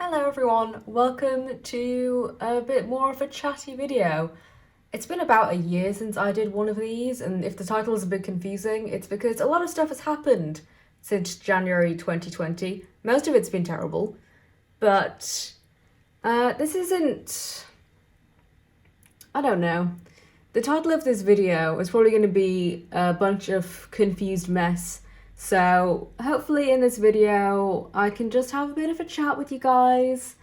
Hello everyone, welcome to a bit more of a chatty video. It's been about a year since I did one of these, and if the title is a bit confusing, it's because a lot of stuff has happened since January 2020. Most of it's been terrible, but this isn't... I don't know. The title of this video is probably going to be a bunch of confused mess. So hopefully in this video I can just have a bit of a chat with you guys,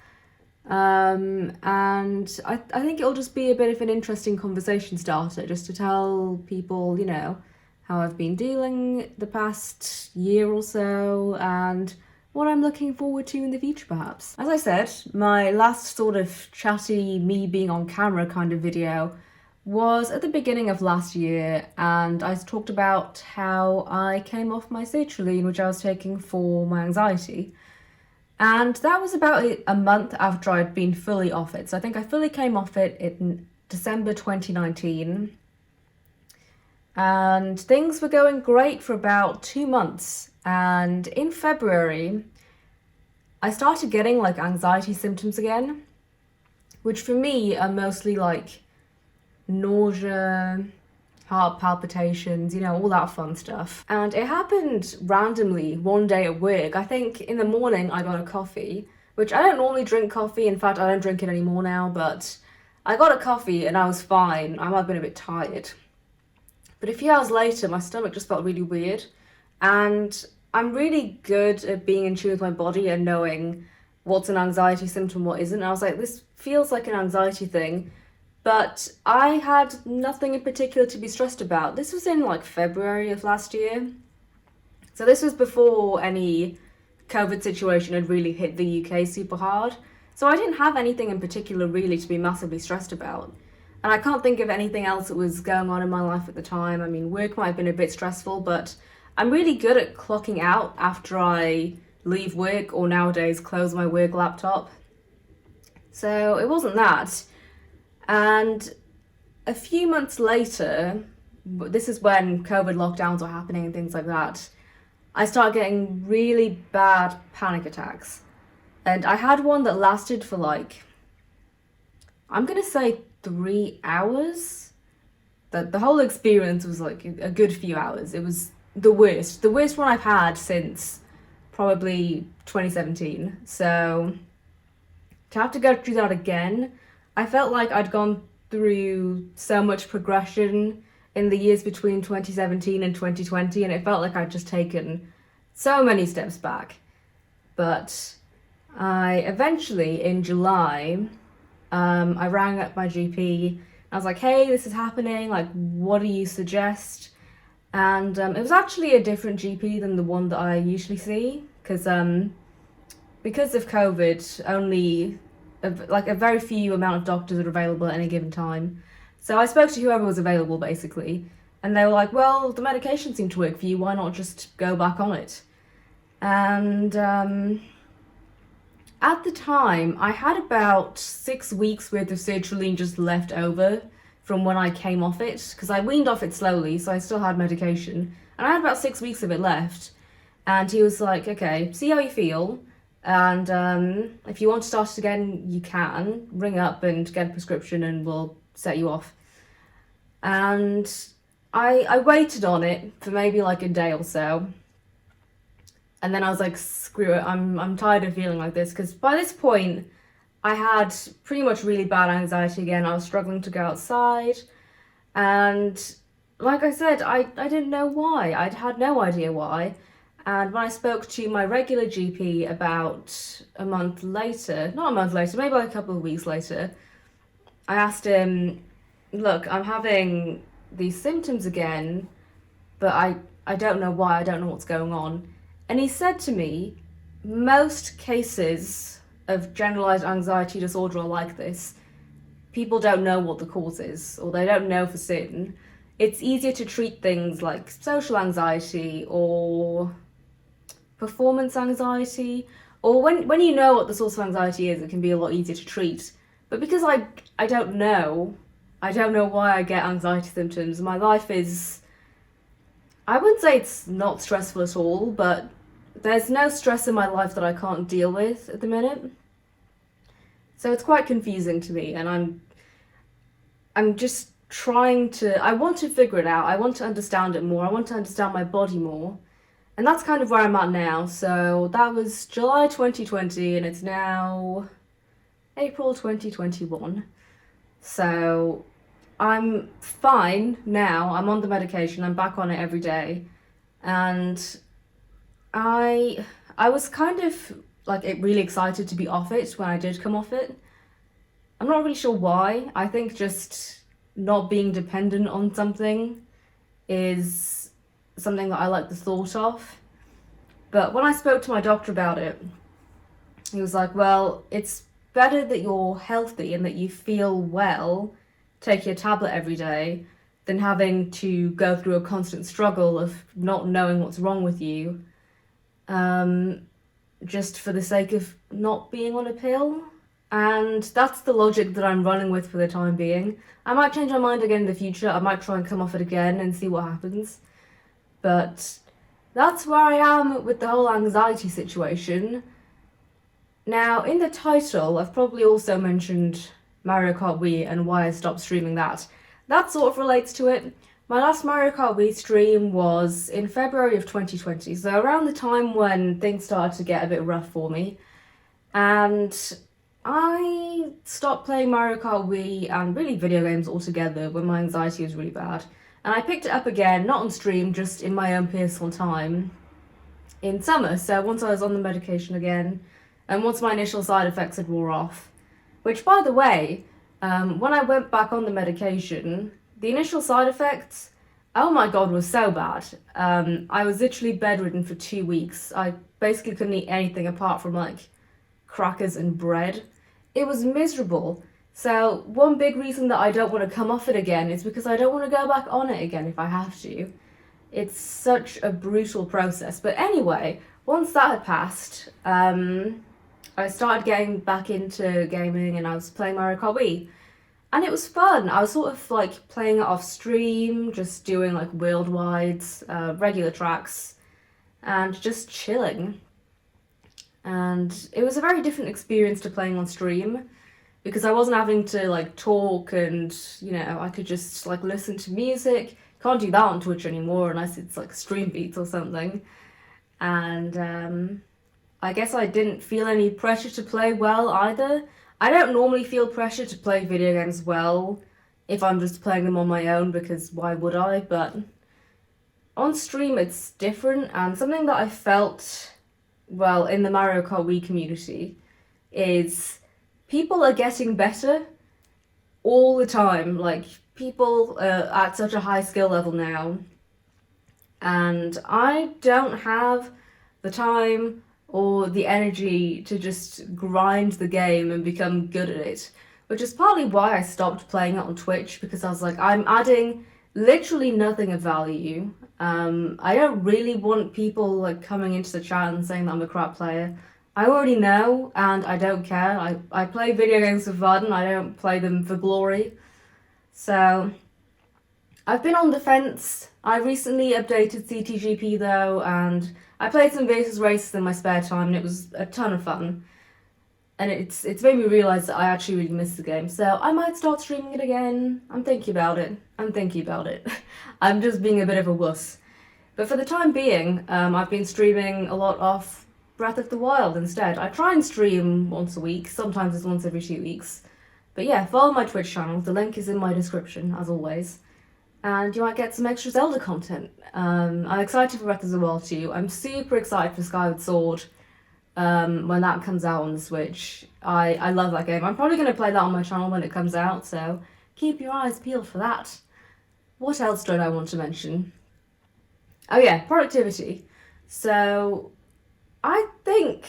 and I think it'll just be a bit of an interesting conversation starter just to tell people, you know, how I've been dealing the past year or so and what I'm looking forward to in the future perhaps. As I said, my last sort of chatty me being on camera kind of video was at the beginning of last year, and I talked about how I came off my sertraline, which I was taking for my anxiety. And that was about a month after I'd been fully off it. So I think I fully came off it in December 2019. And things were going great for about 2 months. And in February, I started getting like anxiety symptoms again, which for me are mostly like nausea, heart palpitations, you know, all that fun stuff. And it happened randomly one day at work. I think in the morning I got a coffee, which I don't normally drink coffee. In fact, I don't drink it anymore now, but I got a coffee and I was fine. I might have been a bit tired. But a few hours later, my stomach just felt really weird. And I'm really good at being in tune with my body and knowing what's an anxiety symptom, what isn't. And I was like, this feels like an anxiety thing. But I had nothing in particular to be stressed about. This was in like February of last year. So this was before any COVID situation had really hit the UK super hard. So I didn't have anything in particular really to be massively stressed about. And I can't think of anything else that was going on in my life at the time. I mean, work might have been a bit stressful, but I'm really good at clocking out after I leave work or nowadays close my work laptop. So it wasn't that. And a few months later, this is when COVID lockdowns were happening and things like that, I started getting really bad panic attacks. And I had one that lasted for like, I'm gonna say 3 hours. The whole experience was like a good few hours. It was the worst one I've had since probably 2017. So to have to go through that again, I felt like I'd gone through so much progression in the years between 2017 and 2020, and it felt like I'd just taken so many steps back. But I eventually, in July, I rang up my GP. I was like, hey, this is happening, like, what do you suggest? And it was actually a different GP than the one that I usually see, because of COVID, only a very few amount of doctors are available at any given time. So I spoke to whoever was available basically, and they were like, well, the medication seemed to work for you, why not just go back on it? And at the time I had about 6 weeks worth of sertraline just left over from when I came off it, because I weaned off it slowly, so I still had medication, and I had about 6 weeks of it left. And he was like, okay, see how you feel. And if you want to start it again, you can ring up and get a prescription and we'll set you off. And I waited on it for maybe like a day or so. And then I was like, screw it, I'm tired of feeling like this. Because by this point, I had pretty much really bad anxiety again. I was struggling to go outside. And like I said, I didn't know why. I'd had no idea why. And when I spoke to my regular GP about a month later, not a month later, maybe like a couple of weeks later, I asked him, look, I'm having these symptoms again, but I don't know why, I don't know what's going on. And he said to me, most cases of generalized anxiety disorder are like this. People don't know what the cause is, or they don't know for certain. It's easier to treat things like social anxiety or performance anxiety, or when you know what the source of anxiety is, it can be a lot easier to treat. But because I don't know why I get anxiety symptoms. My life is, I wouldn't say it's not stressful at all, but there's no stress in my life that I can't deal with at the minute. So it's quite confusing to me, and I'm just trying to, I want to figure it out. I want to understand it more. I want to understand my body more. And that's kind of where I'm at now. So that was July 2020, and it's now April 2021. So I'm fine now. I'm on the medication. I'm back on it every day. And I was kind of like really excited to be off it when I did come off it. I'm not really sure why. I think just not being dependent on something is something that I like the thought of. But when I spoke to my doctor about it, he was like, well, it's better that you're healthy and that you feel well, take your tablet every day, than having to go through a constant struggle of not knowing what's wrong with you, just for the sake of not being on a pill. And that's the logic that I'm running with for the time being. I might change my mind again in the future. I might try and come off it again and see what happens. But that's where I am with the whole anxiety situation. Now, in the title, I've probably also mentioned Mario Kart Wii and why I stopped streaming that. That sort of relates to it. My last Mario Kart Wii stream was in February of 2020, so around the time when things started to get a bit rough for me. And I stopped playing Mario Kart Wii and really video games altogether when my anxiety was really bad. And I picked it up again, not on stream, just in my own personal time, in summer. So once I was on the medication again, and once my initial side effects had wore off. Which, by the way, when I went back on the medication, the initial side effects, oh my god, was so bad. I was literally bedridden for 2 weeks. I basically couldn't eat anything apart from like crackers and bread. It was miserable. So one big reason that I don't want to come off it again is because I don't want to go back on it again if I have to. It's such a brutal process. But anyway, once that had passed, I started getting back into gaming and I was playing Mario Kart Wii. And it was fun. I was sort of like playing it off stream, just doing like world wides, regular tracks, and just chilling. And it was a very different experience to playing on stream because I wasn't having to like talk and, you know, I could just like listen to music. Can't do that on Twitch anymore unless it's like stream beats or something. And I guess I didn't feel any pressure to play well either. I don't normally feel pressure to play video games well if I'm just playing them on my own because why would I? But on stream it's different, and something that I felt, well, in the Mario Kart Wii community is people are getting better all the time. Like, people are at such a high skill level now, and I don't have the time or the energy to just grind the game and become good at it, which is partly why I stopped playing it on Twitch, because I was like, I'm adding literally nothing of value. I don't really want people like coming into the chat and saying that I'm a crap player. I already know, and I don't care. I play video games for fun, I don't play them for glory. So I've been on the fence. I recently updated CTGP though, and I played some versus races in my spare time, and it was a ton of fun. And it's made me realise that I actually really miss the game. So I might start streaming it again. I'm thinking about it. I'm just being a bit of a wuss. But for the time being, I've been streaming a lot off Breath of the Wild instead. I try and stream once a week. Sometimes it's once every 2 weeks. But yeah, follow my Twitch channel. The link is in my description, as always. And you might get some extra Zelda content. I'm excited for Breath of the Wild 2. I'm super excited for Skyward Sword when that comes out on the Switch. I love that game. I'm probably going to play that on my channel when it comes out, so keep your eyes peeled for that. What else don't I want to mention? Oh yeah, productivity. So I think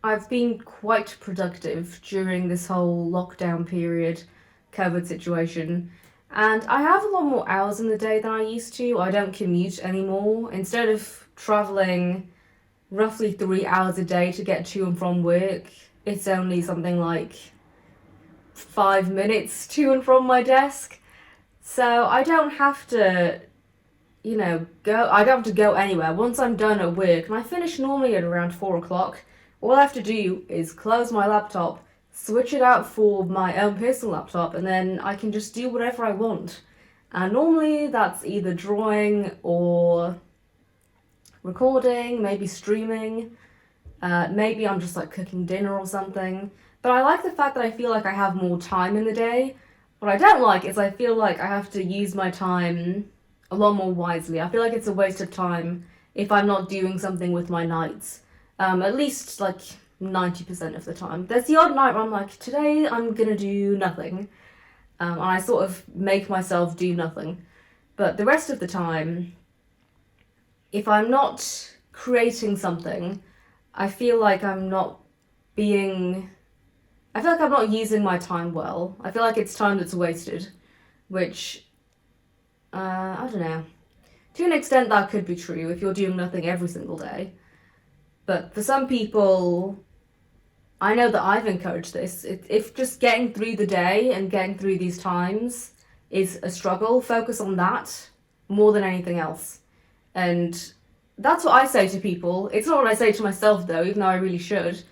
I've been quite productive during this whole lockdown period, COVID situation. And I have a lot more hours in the day than I used to. I don't commute anymore. Instead of travelling roughly 3 hours a day to get to and from work, it's only something like 5 minutes to and from my desk. So I don't have to, I don't have to go anywhere. Once I'm done at work, and I finish normally at around 4 o'clock, all I have to do is close my laptop, switch it out for my own personal laptop, and then I can just do whatever I want. And normally that's either drawing or recording, maybe streaming, maybe I'm just like cooking dinner or something. But I like the fact that I feel like I have more time in the day. What I don't like is I feel like I have to use my time a lot more wisely. I feel like it's a waste of time if I'm not doing something with my nights. At least like 90% of the time. There's the odd night where I'm like, today I'm gonna do nothing. And I sort of make myself do nothing. But the rest of the time, if I'm not creating something, I feel like I'm not being... I feel like I'm not using my time well. I feel like it's time that's wasted, which, I don't know. To an extent that could be true if you're doing nothing every single day. But for some people, I know that I've encouraged this. If just getting through the day and getting through these times is a struggle, focus on that more than anything else. And that's what I say to people. It's not what I say to myself though, even though I really should.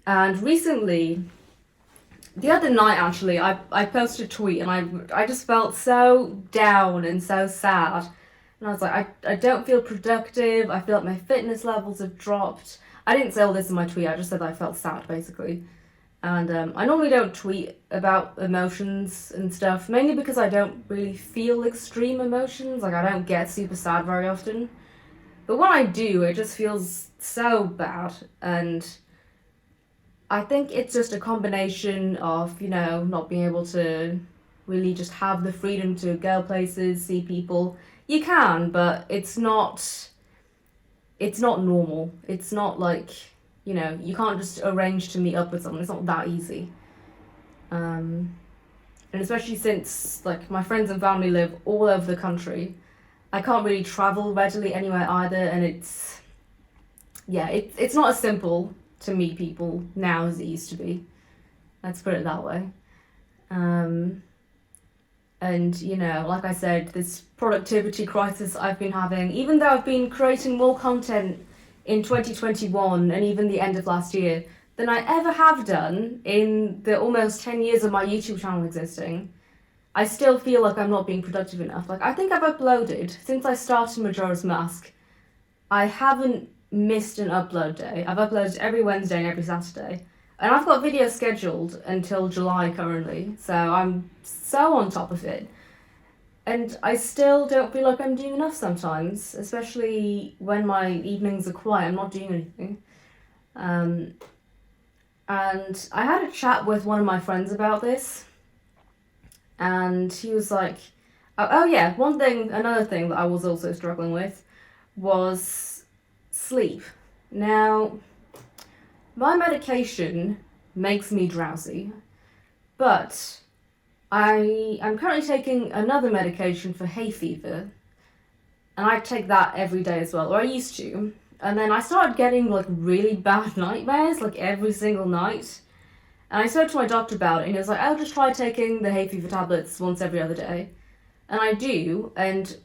And recently, the other night actually, I posted a tweet and I just felt so down and so sad. And I was like, I don't feel productive, I feel like my fitness levels have dropped. I didn't say all this in my tweet, I just said that I felt sad basically. And I normally don't tweet about emotions and stuff, mainly because I don't really feel extreme emotions, like I don't get super sad very often. But when I do, it just feels so bad, and I think it's just a combination of, you know, not being able to really just have the freedom to go places, see people. You can, but it's not normal. It's not like, you know, you can't just arrange to meet up with someone. It's not that easy. And especially since, like, my friends and family live all over the country, I can't really travel readily anywhere either, and it's not as simple to meet people now as it used to be. Let's put it that way. And, you know, like I said, this productivity crisis I've been having, even though I've been creating more content in 2021 and even the end of last year than I ever have done in the almost 10 years of my YouTube channel existing, I still feel like I'm not being productive enough. Like, I think I've uploaded, since I started Majora's Mask, I haven't missed an upload day. I've uploaded every Wednesday and every Saturday. And I've got videos scheduled until July currently, so I'm so on top of it. And I still don't feel like I'm doing enough sometimes, especially when my evenings are quiet, I'm not doing anything. And I had a chat with one of my friends about this, and he was like, oh yeah, another thing that I was also struggling with was sleep. Now, my medication makes me drowsy, but I'm currently taking another medication for hay fever, and I take that every day as well, or I used to. And then I started getting like really bad nightmares, like every single night. And I spoke to my doctor about it, and he was like, "I'll just try taking the hay fever tablets once every other day." And I do, and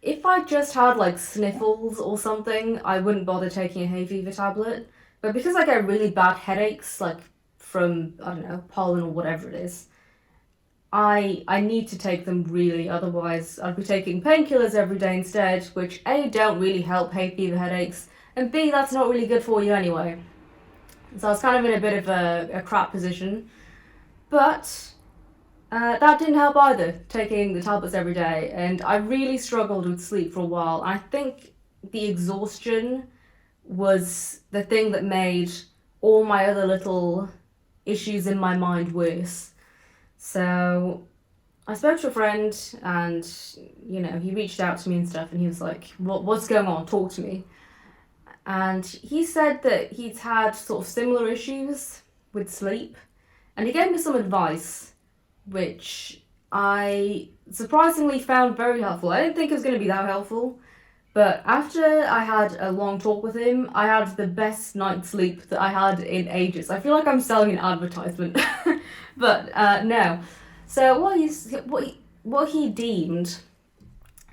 if I just had like sniffles or something, I wouldn't bother taking a hay fever tablet. But because I get really bad headaches, like from, I don't know, pollen or whatever it is, I need to take them really, otherwise I'd be taking painkillers every day instead, which A, don't really help hay fever headaches, and B, that's not really good for you anyway. So I was kind of in a bit of a crap position. But that didn't help either, taking the tablets every day, and I really struggled with sleep for a while. I think the exhaustion was the thing that made all my other little issues in my mind worse. So I spoke to a friend, and, you know, he reached out to me and stuff, and he was like, what's going on? Talk to me. And he said that he's had sort of similar issues with sleep, and he gave me some advice, which I surprisingly found very helpful. I didn't think it was going to be that helpful, but after I had a long talk with him, I had the best night's sleep that I had in ages. I feel like I'm selling an advertisement, but no. So what he deemed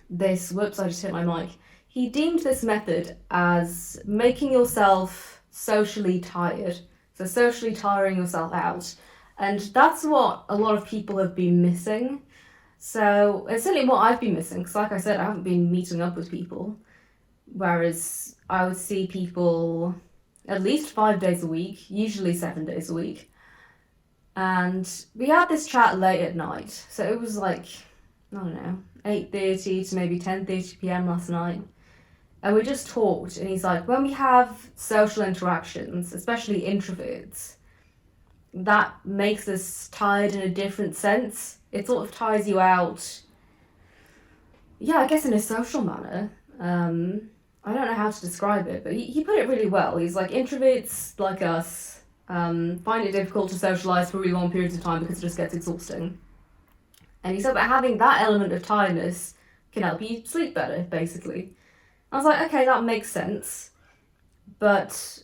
this, whoops, I just hit my mic. He deemed this method as making yourself socially tired. So socially tiring yourself out. And that's what a lot of people have been missing. So it's certainly what I've been missing, because like I said, I haven't been meeting up with people. Whereas I would see people at least 5 days a week, usually 7 days a week. And we had this chat late at night. So it was like, I don't know, 8:30 to maybe 10:30 p.m. last night. And we just talked, and he's like, when we have social interactions, especially introverts, that makes us tired in a different sense. It sort of tires you out, yeah, I guess in a social manner. I don't know how to describe it, but he put it really well. He's like, introverts like us find it difficult to socialise for really long periods of time because it just gets exhausting. And he said that having that element of tiredness can help you sleep better, basically. I was like, okay, that makes sense. But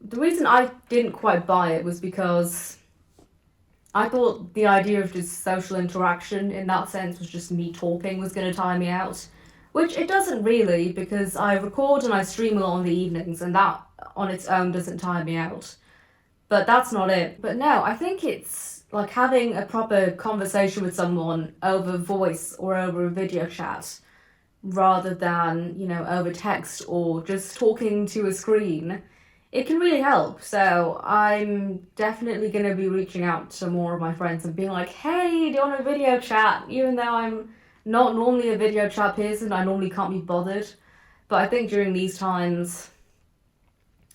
the reason I didn't quite buy it was because I thought the idea of just social interaction in that sense was just me talking was going to tire me out. Which it doesn't really, because I record and I stream a lot in the evenings, and that on its own doesn't tire me out. But that's not it. But no, I think it's like having a proper conversation with someone over voice or over a video chat, rather than, over text or just talking to a screen. It can really help. So I'm definitely going to be reaching out to more of my friends and being like, hey, do you want a video chat? Even though I'm not normally a video chat person, I normally can't be bothered. But I think during these times,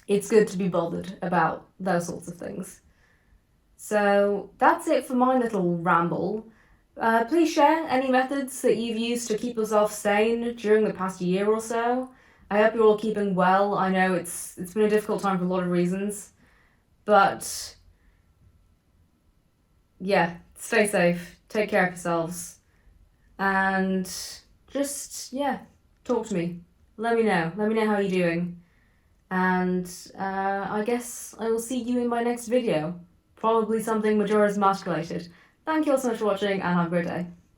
it's good to be bothered about those sorts of things. So that's it for my little ramble. Please share any methods that you've used to keep yourself sane during the past year or so. I hope you're all keeping well. I know it's been a difficult time for a lot of reasons. But yeah, stay safe, take care of yourselves, and just, talk to me. Let me know how you're doing. And I guess I will see you in my next video. Probably something Majora's Mask related. Thank you all so much for watching, and have a great day.